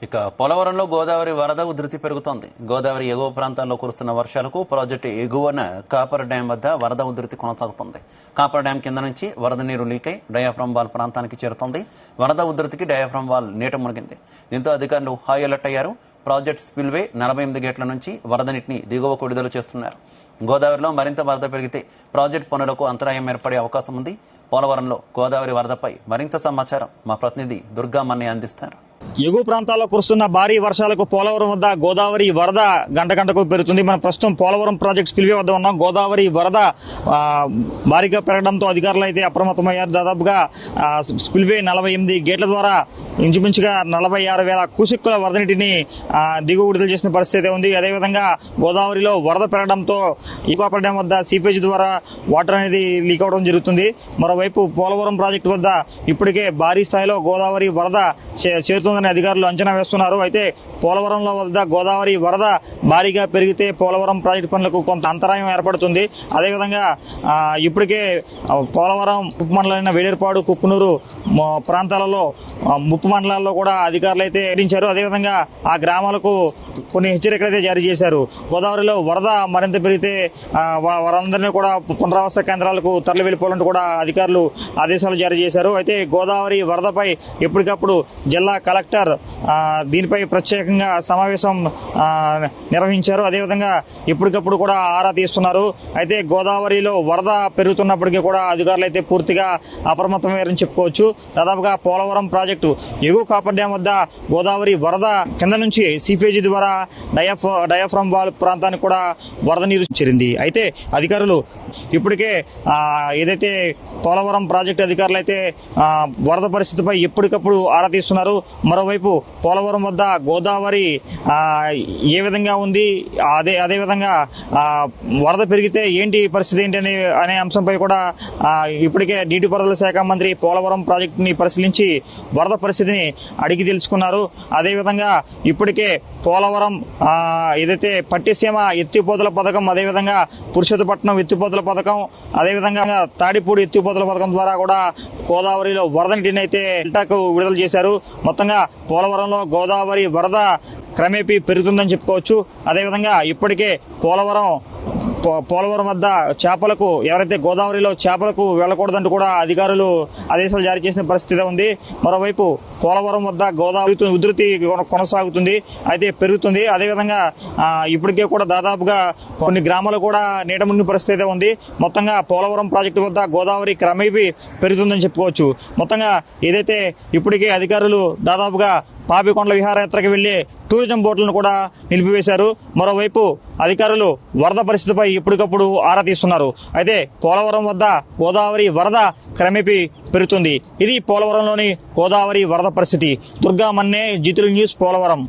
ఇక పోలవరంలో గోదావరి వరద ఉధృతి పెరుగుతోంది. గోదావరి ఎగువ ప్రాంతాల్లో కురుస్తున్న వర్షాలకు ప్రాజెక్టు ఎగువన కాపర్ డ్యాం వద్ద వరద ఉధృతి కొనసాగుతోంది. కాపర్ డ్యాం కింద నుంచి వరద నీరు లీకై డయాఫ్రమ్ వాల్ ప్రాంతానికి చేరుతోంది. వరద ఉధృతికి డయాఫ్రమ్ వాల్ నీట మునిగింది. దీంతో అధికారులు హై అలర్ట్ అయ్యారు. ప్రాజెక్ట్ స్పిల్వే 48 గేట్ల నుంచి వరద నీటిని దిగువకు విడుదల చేస్తున్నారు. గోదావరిలో మరింత వరద పెరిగితే ప్రాజెక్టు పనులకు అంతరాయం ఏర్పడే అవకాశం ఉంది. పోలవరంలో గోదావరి వరదపై మరింత సమాచారం మా ప్రతినిధి దుర్గా మన్నయ్య అందిస్తారు. ఎగువ ప్రాంతాల్లో కురుస్తున్న భారీ వర్షాలకు పోలవరం వద్ద గోదావరి వరద గంటకు పెరుగుతుంది. మనం ప్రస్తుతం పోలవరం ప్రాజెక్ట్ స్పిల్వే వద్ద ఉన్నాం. గోదావరి వరద భారీగా పెరగడంతో అధికారులు అయితే అప్రమత్తమయ్యారు. దాదాపుగా స్పిల్వే 48 గేట్ల ద్వారా ఇంచుమించుగా 46,000 క్యూసెక్కుల వరద నీటిని దిగువ విడుదల చేసిన పరిస్థితి ఉంది. అదేవిధంగా గోదావరిలో వరద పెరగడంతో కాపర్ డ్యాం వద్ద సీపేజ్ ద్వారా వాటర్ అనేది లీక్ అవడం జరుగుతుంది. మరోవైపు పోలవరం ప్రాజెక్టు వద్ద ఇప్పటికే భారీ స్థాయిలో గోదావరి వరద చేరుతుందని అధికారులు అంచనా వేస్తున్నారు. అయితే పోలవరంలో వద్ద గోదావరి వరద భారీగా పెరిగితే పోలవరం ప్రాజెక్టు పనులకు కొంత అంతరాయం ఏర్పడుతుంది. అదేవిధంగా ఇప్పటికే పోలవరం ఉప మండలైన వేలేరుపాడు, కుక్కునూరు ప్రాంతాలలో ముప్పు మండలాల్లో కూడా అధికారులు అయితే హెచ్చరించారు. అదేవిధంగా ఆ గ్రామాలకు కొన్ని హెచ్చరికలు అయితే జారీ చేశారు. గోదావరిలో వరద మరింత పెరిగితే వారందరినీ కూడా పునరావాస కేంద్రాలకు తరలి వెళ్ళిపోవాలంటూ కూడా అధికారులు ఆదేశాలు జారీ చేశారు. అయితే గోదావరి వరదపై ఎప్పటికప్పుడు జిల్లా కలెక్టర్ దీనిపై ప్రత్యేకంగా సమావేశం నిర్వహించారు. అదేవిధంగా ఎప్పటికప్పుడు కూడా ఆరా తీస్తున్నారు. అయితే గోదావరిలో వరద పెరుగుతున్నప్పటికీ కూడా అధికారులు అయితే పూర్తిగా అప్రమత్తమయ్యారని చెప్పుకోవచ్చు. దాదాపుగా పోలవరం ప్రాజెక్టు ఎగువ కాపర్ డ్యాం వద్ద గోదావరి వరద కింద నుంచి సీపేజీ ద్వారా డయాఫ్రమ్ వాల్ ప్రాంతానికి కూడా వరద నీరు చేరింది. అయితే అధికారులు ఇప్పటికే ఏదైతే పోలవరం ప్రాజెక్టు అధికారులు అయితే వరద పరిస్థితిపై ఎప్పటికప్పుడు ఆరా తీస్తున్నారు. మరోవైపు పోలవరం వద్ద గోదావరి ఏ విధంగా ఉంది, అదేవిధంగా వరద పెరిగితే ఏంటి పరిస్థితి ఏంటి అనే అంశంపై కూడా ఇప్పటికే నీటిపారుదల శాఖ మంత్రి పోలవరం ప్రాజెక్టుని పరిశీలించి వరద పరిస్థితిని అడిగి తెలుసుకున్నారు. అదేవిధంగా ఇప్పటికే పోలవరం ఏదైతే పట్టిసీమ ఎత్తిపోతల పథకం, అదేవిధంగా పురుషోత్తపట్నం ఎత్తిపోతల పథకం, అదేవిధంగా తాడిపూడి ఎత్తిపోతల పథకం ద్వారా కూడా గోదావరిలో వరద నీటిని అయితే డెల్టాకు విడుదల చేశారు. మొత్తంగా పోలవరంలో గోదావరి వరద క్రమేపీ పెరుగుతుందని చెప్పుకోవచ్చు. అదేవిధంగా ఇప్పటికే పోలవరం వద్ద చేపలకు ఎవరైతే గోదావరిలో చేపలకు వెళ్ళకూడదంటూ కూడా అధికారులు ఆదేశాలు జారీ చేసిన పరిస్థితి ఉంది. మరోవైపు పోలవరం వద్ద గోదావరి ఉధృతి కొనసాగుతుంది, అయితే పెరుగుతుంది. అదేవిధంగా ఇప్పటికే కూడా దాదాపుగా కొన్ని గ్రామాలు కూడా నీట మునిగిన పరిస్థితి ఉంది. మొత్తంగా పోలవరం ప్రాజెక్టు వద్ద గోదావరి క్రమేపీ పెరుగుతుందని చెప్పుకోవచ్చు. మొత్తంగా ఏదైతే ఇప్పటికే అధికారులు దాదాపుగా పాపికొండల విహారయాత్రకు వెళ్లి టూరిజం బోట్లను కూడా నిలిపివేశారు. మరోవైపు అధికారులు వరద పరిస్థితిపై ఎప్పటికప్పుడు ఆరా తీస్తున్నారు. అయితే పోలవరం వద్ద గోదావరి వరద క్రమేపీ పెరుగుతుంది. ఇది పోలవరంలోని గోదావరి వరద పరిస్థితి. దుర్గా మన్నే, జీ తెలుగు న్యూస్, పోలవరం.